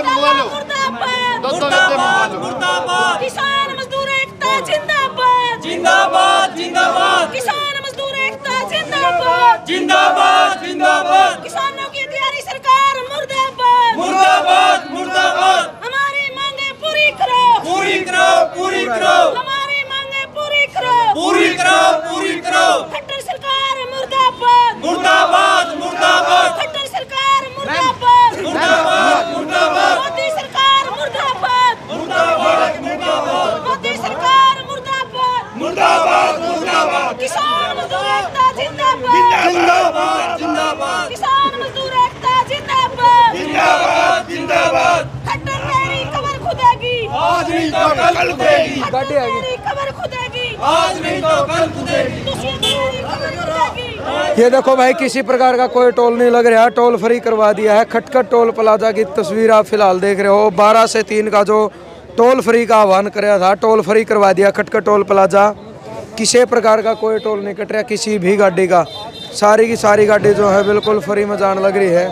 डब्बे मंगवा लो, 2-2 डब्बे मंगवा लो। किसान मजदूर एकता जिंदाबाद जिंदाबाद जिंदाबाद किसान मजदूर एकता जिंदाबाद जिंदाबाद जिंदाबाद किसानों की हथियारी सरकार मुर्दाबाद मुर्दाबाद मुर्दाबाद हमारी मांगे पूरी करो पूरी करो पूरी करो हमारी मांगे पूरी करो पूरी करो पूरी करो खट्टर सरकार मुर्दाबाद मुर्दाबाद मुर्दाबाद खट्टर सरकार मुर्दाबाद मुर्दाबाद मुर्दाबाद मोदी सरकार मुर्दाबाद मुर्दाबाद मुर्दाबाद मोदी सरकार मुर्दाबाद मुर्दाबाद मुर्दाबाद किसान मजदूर एकता जिंदाबाद जिंदाबाद जिंदाबाद किसान मजदूर एकता जिंदाबाद जिंदाबाद जिंदाबाद खट्टर मेरी कबर खुदेगी आज नहीं तो कल खुदेगी खट्टर मेरी कबर खुदेगी आज नहीं तो कल खुदेगी दुश्मन मेरी कबर खुदेगी। ये देखो भाई, किसी प्रकार का कोई टोल नहीं लग रहा, टोल फ्री करवा दिया है। खटखट टोल प्लाजा की तस्वीर आप फिलहाल देख रहे हो। 12 से 3 का जो टोल फ्री का आह्वान कराया था, टोल फ्री करवा दिया खटखट टोल प्लाजा। किसी प्रकार का कोई टोल नहीं कट रहा किसी भी गाड़ी का, सारी की सारी गाड़ी जो है बिल्कुल फ्री में जान लग रही है।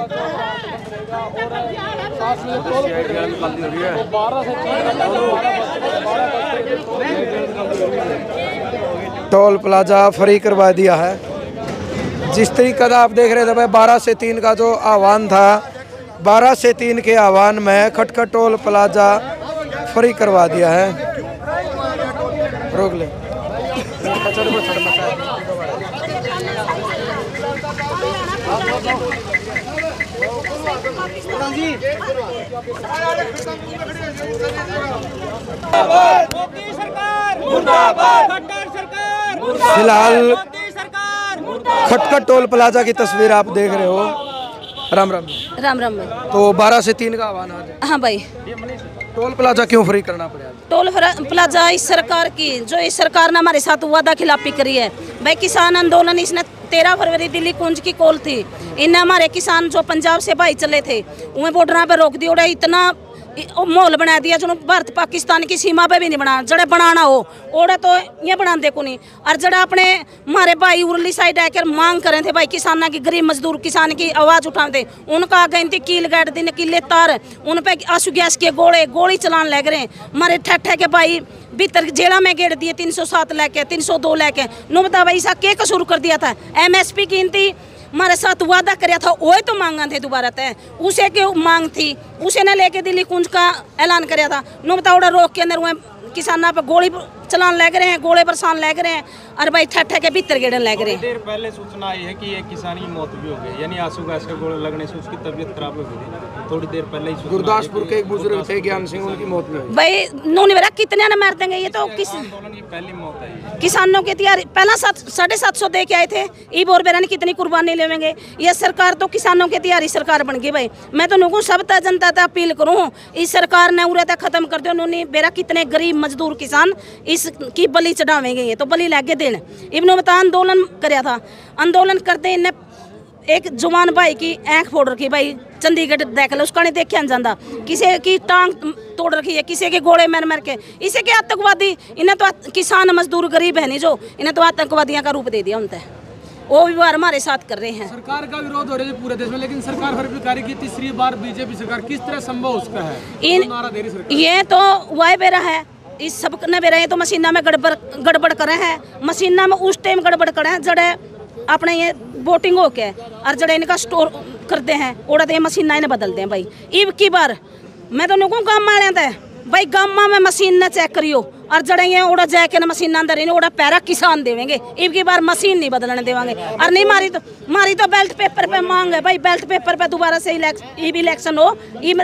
टोल प्लाजा फ्री करवा दिया है। जिस तरीके का आप देख रहे थे भाई, 12 से 3 का जो आह्वान था, 12 से 3 के आह्वान में खटखट टोल प्लाजा फ्री करवा दिया है। रोक ले मोदी सरकार मुर्दाबाद खट्टर सरकार फिलहाल मोदी सरकार मुर्दाबाद खटखट टोल प्लाजा की तस्वीर आप देख रहे हो। राम राम। राम राम भाई। तो 12 से 3 का आह्वान आज हाँ भाई, टोल प्लाजा क्यों फ्री करना पड़ा? टोल प्लाजा इस सरकार की, जो इस सरकार ने हमारे साथ वादा खिलाफी करी है भाई। किसान आंदोलन इसने 13 फरवरी दिल्ली कुंज की कॉल थी, इन्हें हमारे किसान जो पंजाब से भाई चले थे उन्हें बॉर्डर पे रोक दिया। इतना माहौल बना दिया जो भारत पाकिस्तान की सीमा पे भी नहीं बना, जड़े बनाना हो ओड़ा तो ये बना दे को नहीं। और जड़ा अपने हमारे भाई उरली साइड आकर मांग करें थे भाई, किसाना की गरीब मजदूर किसान की आवाज़ उठाते, उनका गई थी कील गैट दी कीले तार, उन पे आंसू गैस के गोली चलान लग रहे हैं। हमारे ठट्ठे के भाई भीतर जेला में गेड़ दिए 307 लेके 302 लेके। नु बता भाई सा के कसूर कर दिया था? MSP कीमती हमारे साथ वादा कराया था, वही तो मांगा थे दोबारा तय, उसे क्यों मांग थी, उसे न लेके दिल्ली कुंज का ऐलान कराया था। नु बताओ रोक के अंदर किसाना पर गोली चलान लग रहे हैं, गोले बरसान लग रहे हैं और भाई ठट्ठे के भीतर गेड़न लग रहे हैं। देर पहले सूचना आई है कि एक किसान की मौत भी हो गई, यानी आंसू गैस के गोले लगने से उसकी तबीयत खराब हो गई। थोड़ी देर पहले ही गुरदासपुर के एक बुजुर्ग थे ज्ञान सिंह, उनकी मौत भी हुई। भाई नूनी मेरा कितने न मार देंगे ये तो आंदोलन की पहली मौत है। किसानों के तैयारी पहला 750 दे के आए थे, ई बोर बेरा ने कितनी कुर्बानी लेवेंगे। ये सरकार तो किसानों के तैयारी सरकार बन गई भाई। मैं तो नुकू सब तक जनता तक अपील करूँ, इस सरकार ने उरे तक खत्म कर दो। नूनी बेरा कितने गरीब मजदूर किसान इसकी बलि चढ़ावेंगे, ये तो बलि लगे देन। इब्नो बता आंदोलन कराया था, आंदोलन करते इन्हें एक जवान भाई की आँख फोड़ रखी भाई, चंडीगढ़ देख लो, उसका नहीं देखा जाता। किसी की टांग तोड़ रखी है, किसी के गोले मर के, इसे के आतंकवादी। इन्हें तो किसान मजदूर गरीब है नहीं जो, इन्हें तो आतंकवादियों का रूप दे दिया उनसे। वो भी बार हमारे साथ कर रहे हैं। सरकार का विरोध हो रहा है पूरे देश में, लेकिन सरकार फर्जीकारी की तीसरी बार बीजेपी सरकार, किस तरह संभव उसका है? ये तो वाय बेरा है, इस सब ने बेरा, ये तो मशीना में गड़बड़ करे हैं, मशीना में उस टाइम गड़बड़ करे हैं जड़े अपने ये वोटिंग हो के और जड़े इनका स्टोर करते हैं, ओड़ा दे मशीना इन्हें बदलते हैं भाई। इब की बार मैं तो नुकूँ काम मारे थे भाई, गामा में मशीन न चेक करियो और जड़े ये ओड़ा जाके ना मशीन अंदर इन्हें ओड़ा पैरा किसान देवेंगे। इब की बार मशीन नहीं बदलने देवांगे। और नहीं मारी तो बेल्ट पेपर पे मांग है भाई, बेल्ट पेपर पे दोबारा से इलेक्शन हो,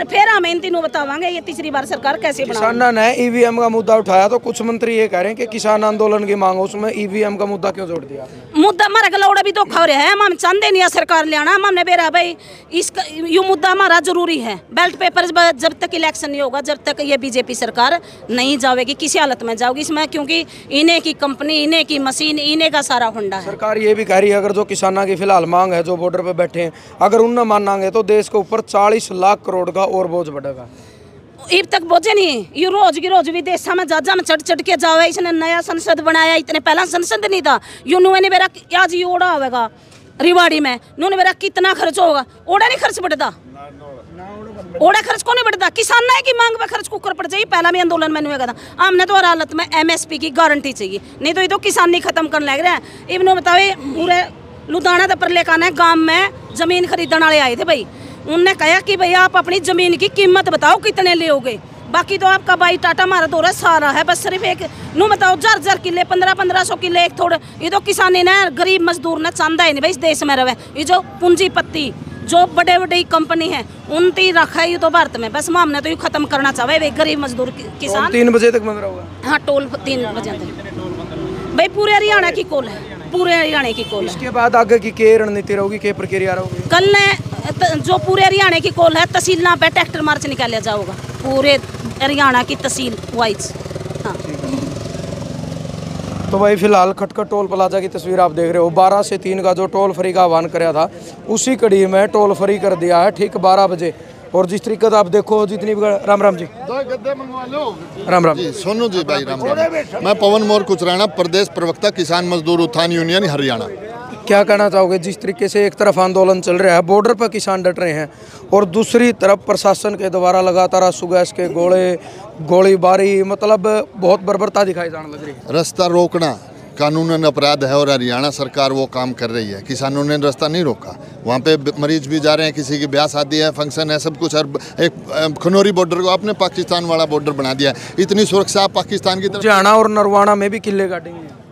फिर हम इन तीनों बतावांगे ये तीसरी बार सरकार कैसे बना। किसानों ने EVM का मुद्दा उठाया तो कुछ मंत्री ये कह रहे हैं कि किसान आंदोलन की मांग, उसमें EVM का मुद्दा क्यों जोड़ दिया? मुद्दा हमारा गलौड़ा भी धोखा हो रहा है, हम चाहते नहीं है सरकार ले आना। हमने बेरा भाई इसका ये मुद्दा हमारा जरूरी है। बेल्ट पेपर जब तक इलेक्शन नहीं होगा, जब तक ये बीजेपी सरकार नहीं जाएगी, किसी हालत में जाओगी इसमें, क्योंकि इन्हें की कंपनी, इन्हें की मशीन, इन्हें का सारा फंडा है। सरकार ये भी कह रही है अगर जो किसानों की फिलहाल मांग है, जो बॉर्डर पे बैठे हैं, अगर उन मानेंगे तो देश के ऊपर 40 लाख करोड़ का और बोझ बढ़ेगा। अब तक बोझे नहीं, ये रोज की रोज विदेश में जाजा में चढ़ के जावे। इसने नया संसद बनाया, इतने पहला संसद नहीं था। यू नुए ने मेरा आज ये ओड़ा होगा रिवाड़ी में, नुने मेरा कितना खर्च होगा, ओड़ा नहीं खर्च बढ़ता। ओड़ा खर्च को नहीं बढ़ता, किसान की मांग पे खर्च कुकर पड़ जाएगी। पहला भी आंदोलन मैंने हुआ था, हमने तो हर हालत में MSP की गारंटी चाहिए, नहीं तो ये तो किसानी खत्म करने लग रहे हैं। इवन बताओ पूरे लुधियाना तक लेकर आना गांव में जमीन खरीदने वाले आए थे भाई, उनने कहा कि भाई आप अपनी जमीन की कीमत बताओ कितने लोगे, बाकी तो आपका भाई टाटा मारा दौरा सारा है, बस सिर्फ एक नू बताओ 4,000 किले 1500 किले एक थोड़े। ये तो किसानी ने गरीब मजदूर ने चांदा ही नहीं भाई इस देश में रहे। ये जो पूंजीपति जो बड़े बड़ी कंपनी है उनती रखा है ये तो भारत में, बस हमने तो ये खत्म करना चाहे भाई गरीब मजदूर किसान। 3 बजे तक बंद रहोगा? हाँ, टोल 3 बजे तक भाई पूरे हरियाणा की कोल है, पूरे हरियाणा की कोल है। इसके बाद आगे की क्या रणनीति रहोगी, क्या प्रक्रिया रहोगी? कल ने जो पूरे हरियाणा की कोल है तहसील पे ट्रैक्टर मार्च निकाला जाएगा, पूरे हरियाणा की तहसील वाइज। हाँ तो भाई फिलहाल खटखट टोल प्लाजा की तस्वीर आप देख रहे हो। 12 से 3 का जो टोल फ्री का आह्वान कराया था उसी कड़ी में टोल फ्री कर दिया है ठीक 12 बजे। और जिस तरीके से आप देखो जितनी भी राम राम जी, राम राम जी, सोनू जी भाई राम राम। मैं पवन मोर कुचराना, प्रदेश प्रवक्ता किसान मजदूर उत्थान यूनियन हरियाणा। क्या कहना चाहोगे जिस तरीके से एक तरफ आंदोलन चल रहा है, बॉर्डर पर किसान डट रहे हैं और दूसरी तरफ प्रशासन के द्वारा लगातार आंसू गैस के गोलीबारी, मतलब बहुत बर्बरता दिखाई जाने लग रही है? रास्ता रोकना कानूनन अपराध है और हरियाणा सरकार वो काम कर रही है। किसानों ने रास्ता नहीं रोका, वहाँ पे मरीज भी जा रहे हैं, किसी की ब्याह शादी है, फंक्शन है, सब कुछ। और एक खनौरी बॉर्डर को आपने पाकिस्तान वाला बॉर्डर बना दिया है। इतनी सुरक्षा आप पाकिस्तान की तरफ, हरियाणा और नरवाना में भी किले काटेंगे।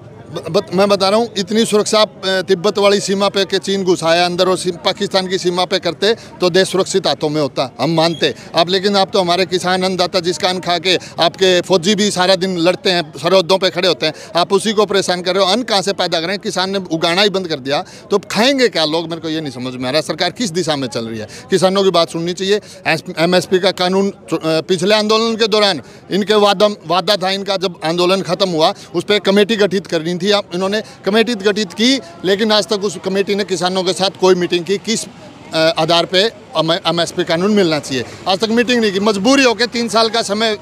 मैं बता रहा हूँ, इतनी सुरक्षा तिब्बत वाली सीमा पे के चीन घुसाया अंदर और पाकिस्तान की सीमा पे करते तो देश सुरक्षित हाथों में होता, हम मानते। आप लेकिन आप तो हमारे किसान अन्नदाता जिसका अन्न खा के आपके फौजी भी सारा दिन लड़ते हैं, सरहदों पे खड़े होते हैं, आप उसी को परेशान कर रहे हो। अन्न कहाँ से पैदा करें? किसान ने उगाना ही बंद कर दिया तो खाएंगे क्या लोग? मेरे को ये नहीं समझ में आ रहा सरकार किस दिशा में चल रही है। किसानों की बात सुननी चाहिए। MSP का कानून पिछले आंदोलन के दौरान इनके वादा था इनका, जब आंदोलन खत्म हुआ उस पर कमेटी गठित करनी थी। आप इन्होंने कमेटी गठित की लेकिन आज तक उस कमेटी ने किसानों के साथ कोई मीटिंग की, किस आधार पे MSP कानून मिलना चाहिए, आज तक मीटिंग नहीं की। मजबूरी होकर 3 साल का समय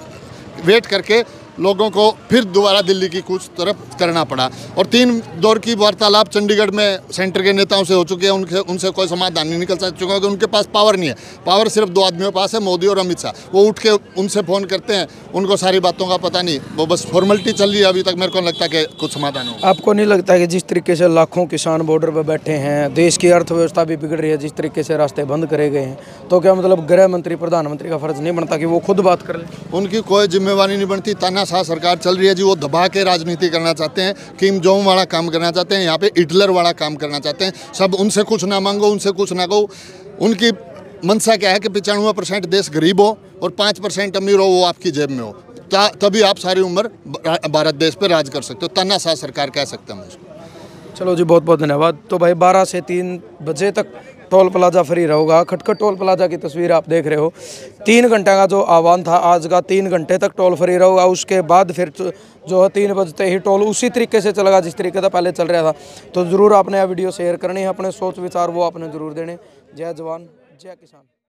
वेट करके लोगों को फिर दोबारा दिल्ली की कुछ तरफ करना पड़ा। और 3 दौर की वार्तालाप चंडीगढ़ में सेंटर के नेताओं से हो चुके हैं, उनसे कोई समाधान नहीं निकल चुका क्योंकि उनके पास पावर नहीं है। पावर सिर्फ 2 आदमियों के पास है, मोदी और अमित शाह। वो उठ के उनसे फ़ोन करते हैं, उनको सारी बातों का पता नहीं, वो बस फॉर्मेलिटी चल रही है। अभी तक मेरे को लगता है कि कुछ समाधान हो। आपको नहीं लगता कि जिस तरीके से लाखों किसान बॉर्डर पर बैठे हैं, देश की अर्थव्यवस्था भी बिगड़ रही है, जिस तरीके से रास्ते बंद करे गए हैं, तो क्या मतलब गृह मंत्री प्रधानमंत्री का फर्ज नहीं बनता कि वो खुद बात कर लें? उनकी कोई जिम्मेवारी नहीं बनती। तानाशाह सरकार चल रही है जी, वो दबा के राजनीति करना चाहते हैं, किम जोंग वाला काम करना चाहते हैं, यहाँ पे हिटलर वाला काम करना चाहते हैं। सब उनसे कुछ ना मांगो, उनसे कुछ ना कहो। उनकी मंशा क्या है कि 95% देश गरीब हो और 5% अमीर हो, वो आपकी जेब में हो, तभी आप सारी उम्र भारत देश पे राज कर सकते हो। तानाशाह सरकार कह सकते हैं उसको। चलो जी, बहुत बहुत धन्यवाद। तो भाई 12 से 3 बजे तक टोल प्लाजा फ्री रहेगा। खटखट टोल प्लाजा की तस्वीर आप देख रहे हो। 3 घंटे का जो आह्वान था आज का, 3 घंटे तक टोल फ्री रहेगा। उसके बाद फिर जो है 3 बजते ही टोल उसी तरीके से चलेगा जिस तरीके से पहले चल रहा था। तो ज़रूर आपने यह वीडियो शेयर करनी है, अपने सोच विचार वो आपने ज़रूर देने। जय जवान जय किसान।